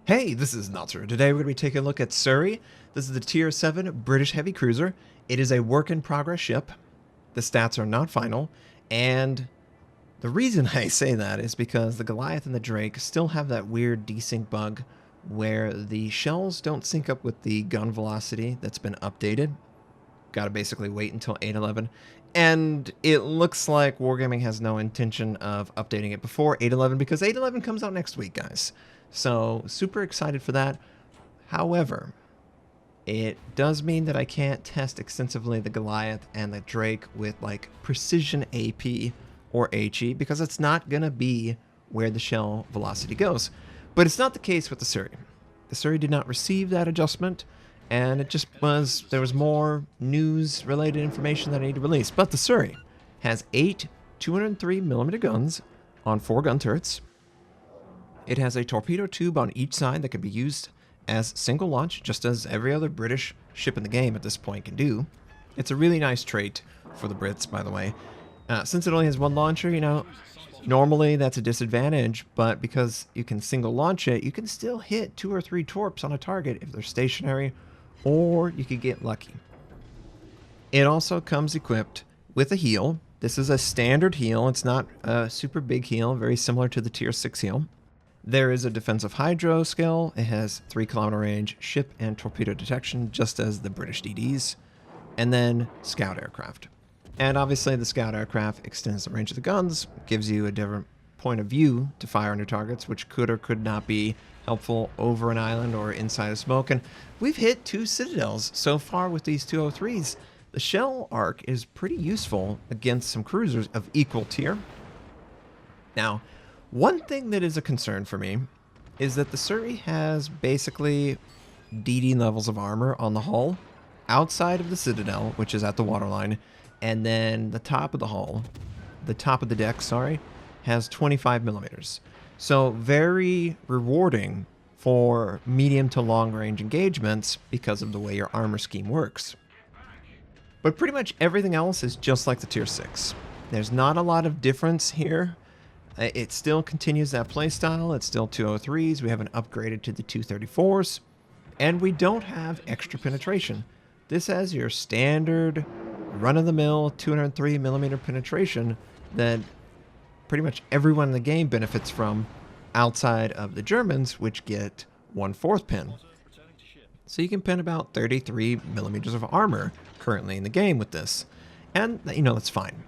Hey, this is Notser. Today we're going to be taking a look at Surrey. This is the Tier 7 British heavy cruiser. It is a work-in-progress ship. The stats are not final, and the reason I say that is because the Goliath and the Drake still have that weird desync bug where the shells don't sync up with the gun velocity that's been updated. Gotta basically wait until 8.11. And it looks like Wargaming has no intention of updating it before 8.11 because 8.11 comes out next week, guys. So, super excited for that. However, it does mean that I can't test extensively the Goliath and the Drake with like precision AP or HE because it's not going to be where the shell velocity goes. But it's not the case with the Surrey. The Surrey did not receive that adjustment, and it just was, there was more news-related information that I need to release. But the Surrey has 8 203mm guns on 4 gun turrets. It has a torpedo tube on each side that can be used as single launch, just as every other British ship in the game at this point can do. It's a really nice trait for the Brits, by the way. Since it only has one launcher, you know, normally that's a disadvantage, but because you can single launch it, you can still hit 2 or 3 torps on a target if they're stationary, or you could get lucky. It also comes equipped with a heel. This is a standard heel. It's not a super big heel, very similar to the Tier 6 heel. There is a defensive hydro skill. It has 3-kilometer range, ship and torpedo detection, just as the British DDs. And then scout aircraft. And obviously the scout aircraft extends the range of the guns, gives you a different point of view to fire on your targets, which could or could not be helpful over an island or inside of smoke. And we've hit 2 citadels so far with these 203s. The shell arc is pretty useful against some cruisers of equal tier. Now, one thing that is a concern for me is that the Surrey has basically DD levels of armor on the hull outside of the citadel, which is at the waterline, and then the top of the hull, the top of the deck, sorry, has 25mm. So very rewarding for medium to long range engagements because of the way your armor scheme works. But pretty much everything else is just like the Tier 6. There's not a lot of difference here. It still continues that playstyle. It's still 203s. We haven't upgraded to the 234s. And we don't have extra penetration. This has your standard run-of-the-mill 203mm penetration that pretty much everyone in the game benefits from outside of the Germans, which get 1/4 pin. So you can pin about 33mm of armor currently in the game with this. And, you know, that's fine.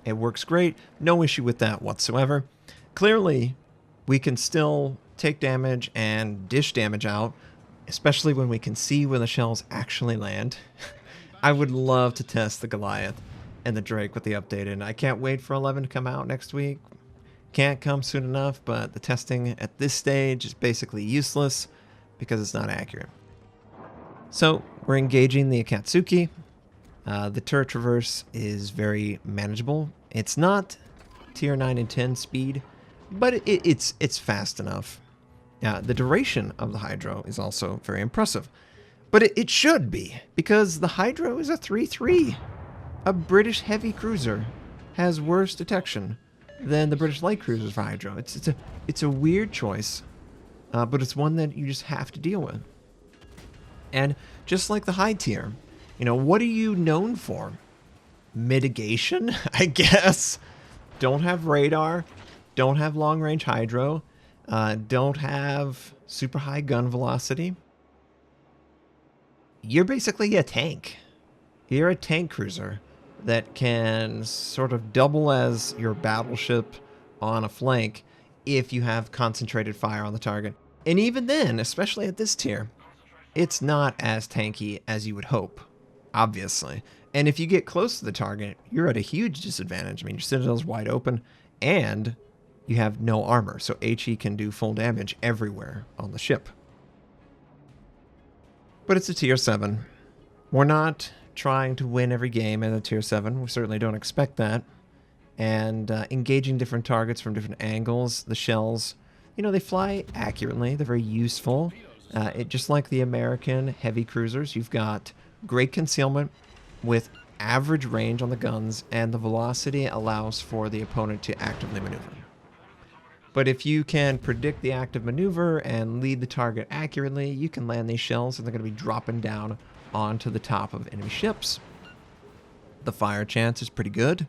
It works great. No issue with that whatsoever. Clearly, we can still take damage and dish damage out, especially when we can see where the shells actually land. I would love to test the Goliath and the Drake with the update, and I can't wait for 11 to come out next week. Can't come soon enough, but the testing at this stage is basically useless because it's not accurate. So, we're engaging the Akatsuki. The turret traverse is very manageable. It's not tier 9 and 10 speed, but it's fast enough. The duration of the hydro is also very impressive. But it should be, because the hydro is a 3-3. A British heavy cruiser has worse detection than the British light cruisers for hydro. It's a weird choice, but it's one that you just have to deal with. And just like the high tier, you know, what are you known for? Mitigation, I guess. Don't have radar, don't have long-range hydro, don't have super high gun velocity. You're basically a tank. You're a tank cruiser that can sort of double as your battleship on a flank if you have concentrated fire on the target. And even then, especially at this tier, it's not as tanky as you would hope, obviously. And if you get close to the target, you're at a huge disadvantage. I mean, your citadel's wide open, and you have no armor, so HE can do full damage everywhere on the ship. But it's a Tier 7. We're not trying to win every game in a Tier 7. We certainly don't expect that. And engaging different targets from different angles, the shells, you know, they fly accurately. They're very useful. Just like the American heavy cruisers, you've got great concealment with average range on the guns, and the velocity allows for the opponent to actively maneuver. But if you can predict the active maneuver and lead the target accurately, you can land these shells and they're going to be dropping down onto the top of enemy ships. The fire chance is pretty good.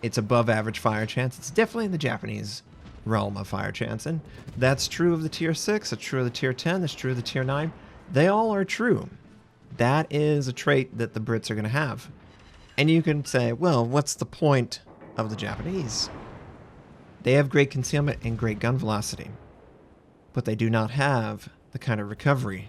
It's above average fire chance. It's definitely in the Japanese realm of fire chance. And that's true of the tier 6, that's true of the tier 10, that's true of the tier 9. They all are true. That is a trait that the Brits are going to have. And you can say, well, what's the point of the Japanese? They have great concealment and great gun velocity. But they do not have the kind of recovery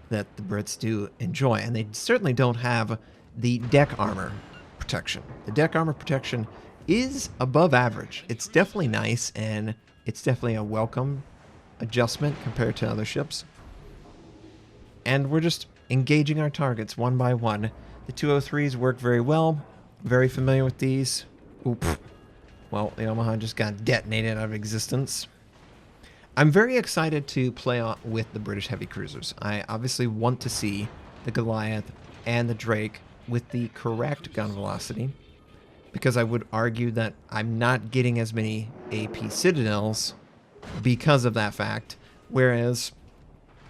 that the Brits do enjoy. And they certainly don't have the deck armor protection. The deck armor protection is above average. It's definitely nice, and it's definitely a welcome adjustment compared to other ships. And we're just engaging our targets one by one. The 203s work very well. Very familiar with these. Oop. Well, the Omaha just got detonated out of existence. I'm very excited to play with the British heavy cruisers. I obviously want to see the Goliath and the Drake with the correct gun velocity, because I would argue that I'm not getting as many AP Citadels because of that fact, whereas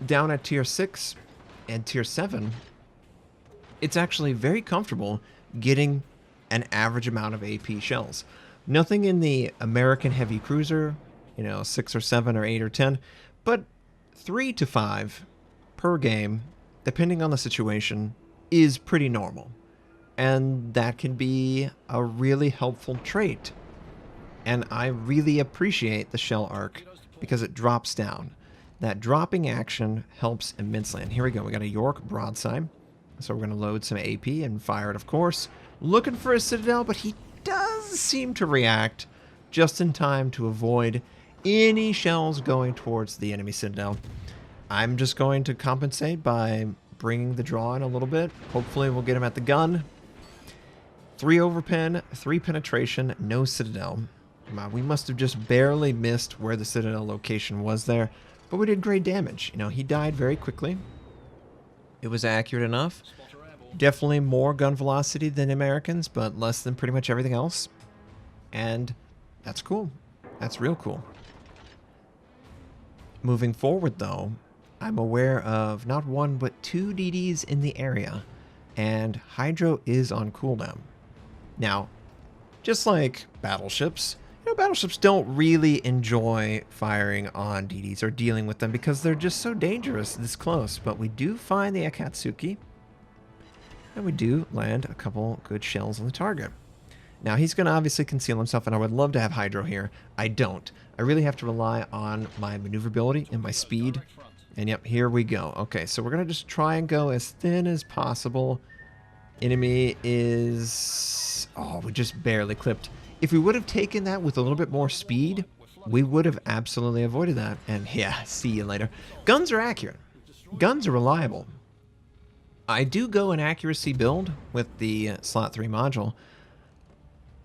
down at tier 6 and tier 7, it's actually very comfortable getting an average amount of AP shells. Nothing in the American heavy cruiser, 6 or 7 or 8 or 10, but 3 to 5 per game, depending on the situation, is pretty normal. And that can be a really helpful trait. And I really appreciate the shell arc because it drops down. That dropping action helps immensely. And here we go. We got a York broadside. So we're going to load some AP and fire it, of course. Looking for a Citadel, but he does seem to react just in time to avoid any shells going towards the enemy Citadel. I'm just going to compensate by bringing the draw in a little bit. Hopefully we'll get him at the gun. 3 overpen, 3 penetration, no Citadel. We must have just barely missed where the Citadel location was there, but we did great damage. He died very quickly. It was accurate enough. Definitely more gun velocity than Americans, but less than pretty much everything else. And that's cool. That's real cool. Moving forward, though, I'm aware of not 1, but 2 DDs in the area, and Hydro is on cooldown. Now, just like battleships, battleships don't really enjoy firing on DDs or dealing with them because they're just so dangerous this close, but we do find the Akatsuki, and we do land a couple good shells on the target. Now, he's going to obviously conceal himself, and I would love to have Hydro here. I don't. I really have to rely on my maneuverability and my speed. And yep, here we go. Okay, so we're going to just try and go as thin as possible. Enemy is... Oh, we just barely clipped. If we would have taken that with a little bit more speed, we would have absolutely avoided that. And yeah, see you later. Guns are accurate. Guns are reliable. I do go an accuracy build with the slot 3 module,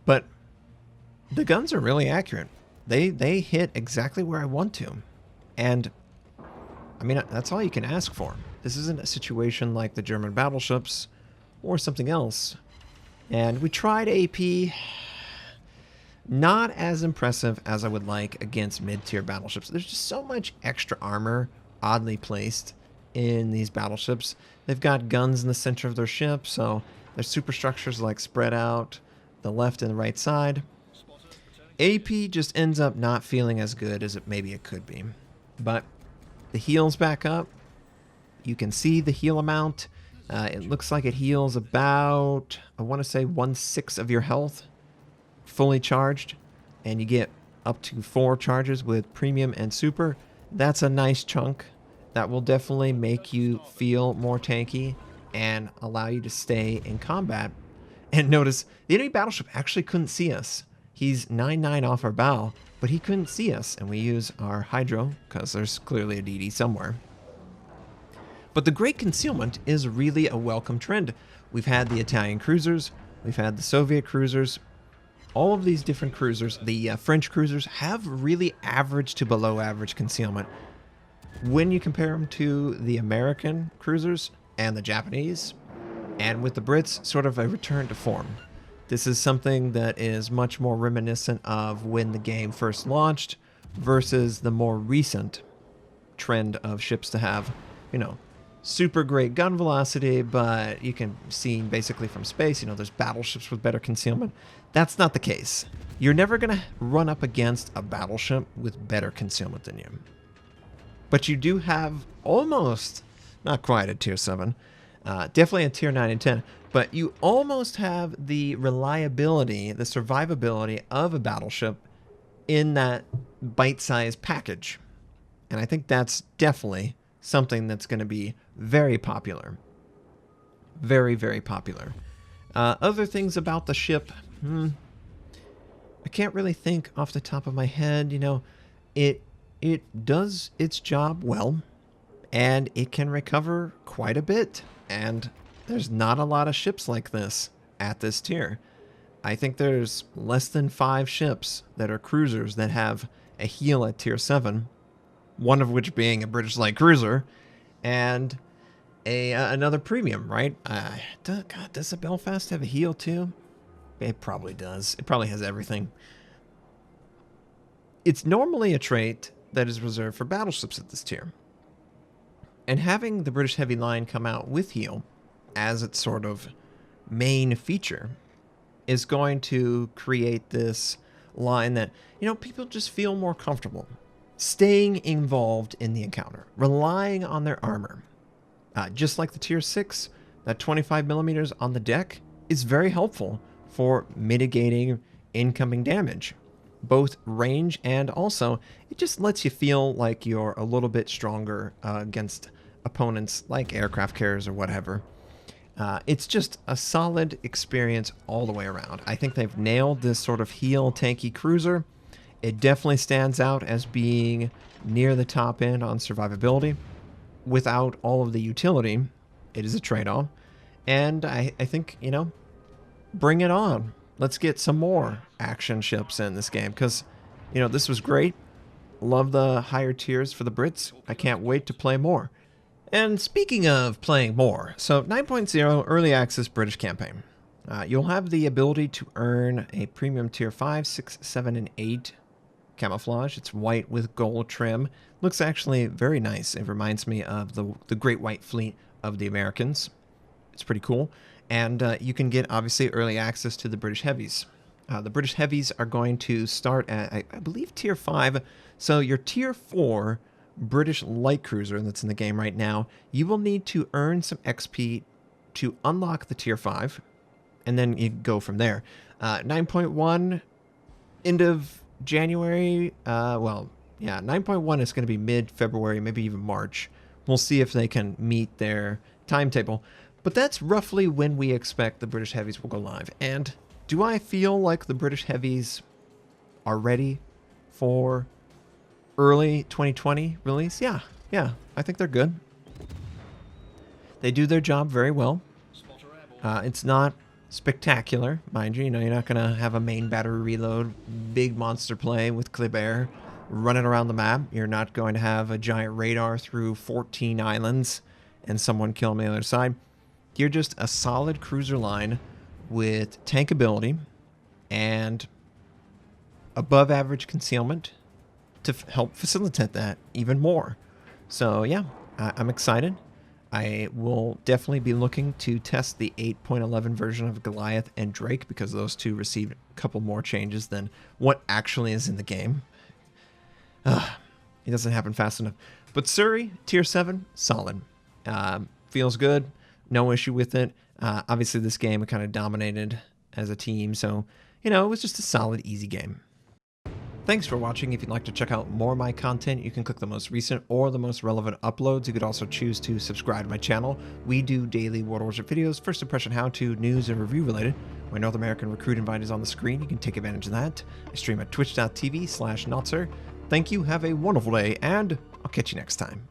but the guns are really accurate. They hit exactly where I want to. And I mean, that's all you can ask for. This isn't a situation like the German battleships or something else. And we tried AP. Not as impressive as I would like against mid-tier battleships. There's just so much extra armor oddly placed in these battleships. They've got guns in the center of their ship, so their superstructures like spread out the left and the right side. AP just ends up not feeling as good as maybe it could be. But the heal's back up. You can see the heal amount. It looks like it heals about, I want to say 1/6 of your health fully charged, and you get up to 4 charges with premium and super. That's a nice chunk. That will definitely make you feel more tanky and allow you to stay in combat. And notice, the enemy battleship actually couldn't see us. He's 9-9 off our bow, but he couldn't see us, and we use our Hydro, because there's clearly a DD somewhere. But the great concealment is really a welcome trend. We've had the Italian cruisers, we've had the Soviet cruisers. All of these different cruisers, the French cruisers, have really average to below average concealment. When you compare them to the American cruisers and the Japanese, and with the Brits, sort of a return to form. This is something that is much more reminiscent of when the game first launched, versus the more recent trend of ships to have, you know, super great gun velocity, but you can see basically from space, you know, there's battleships with better concealment. That's not the case. You're never going to run up against a battleship with better concealment than you. But you do have almost, not quite a tier 7, definitely a tier 9 and 10, but you almost have the reliability, the survivability of a battleship in that bite-sized package. And I think that's definitely something that's going to be very popular. Very, very popular. Other things about the ship, I can't really think off the top of my head. You know, it does its job well, and it can recover quite a bit. And there's not a lot of ships like this at this tier. I think there's less than 5 ships that are cruisers that have a heal at tier 7, one of which being a British light cruiser, and another premium, right? God, does the Belfast have a heal too? It probably does. It probably has everything. It's normally a trait that is reserved for battleships at this tier. And having the British Heavy line come out with heal as its sort of main feature is going to create this line that, you know, people just feel more comfortable staying involved in the encounter, relying on their armor. Just like the tier 6, that 25 millimeters on the deck is very helpful for mitigating incoming damage, both range and also it just lets you feel like you're a little bit stronger against opponents like aircraft carriers or whatever. It's just a solid experience all the way around. I think they've nailed this sort of heel tanky cruiser. It definitely stands out as being near the top end on survivability. Without all of the utility, it is a trade-off. And I think, you know, bring it on. Let's get some more action ships in this game because, you know, this was great. Love the higher tiers for the Brits. I can't wait to play more. And speaking of playing more, so 9.0 Early Access British Campaign. You'll have the ability to earn a premium tier 5, 6, 7, and 8 camouflage. It's white with gold trim. Looks actually very nice. It reminds me of the Great White Fleet of the Americans. It's pretty cool. And you can get, obviously, early access to the British Heavies. The British Heavies are going to start at, I believe, tier 5. So your tier 4 British light cruiser that's in the game right now, you will need to earn some XP to unlock the tier 5. And then you go from there. 9.1, end of January. Well, yeah, 9.1 is going to be mid-February, maybe even March. We'll see if they can meet their timetable. But that's roughly when we expect the British Heavies will go live. And do I feel like the British Heavies are ready for early 2020 release? Yeah, I think they're good. They do their job very well. It's not spectacular, mind you. You know, you're not going to have a main battery reload, big monster play with Kleber running around the map. You're not going to have a giant radar through 14 islands and someone kill them on the other side. You're just a solid cruiser line with tank ability and above average concealment to help facilitate that even more. So yeah, I'm excited. I will definitely be looking to test the 8.11 version of Goliath and Drake because those two received a couple more changes than what actually is in the game. It doesn't happen fast enough. But Surrey, tier 7, solid. Feels good. No issue with it. Obviously, this game kind of dominated as a team, so, you know, it was just a solid, easy game. Thanks for watching. If you'd like to check out more of my content, you can click the most recent or the most relevant uploads. You could also choose to subscribe to my channel. We do daily World War Z videos, first impression how-to, news, and review related. My North American recruit invite is on the screen. You can take advantage of that. I stream at twitch.tv/Notser. Thank you, have a wonderful day, and I'll catch you next time.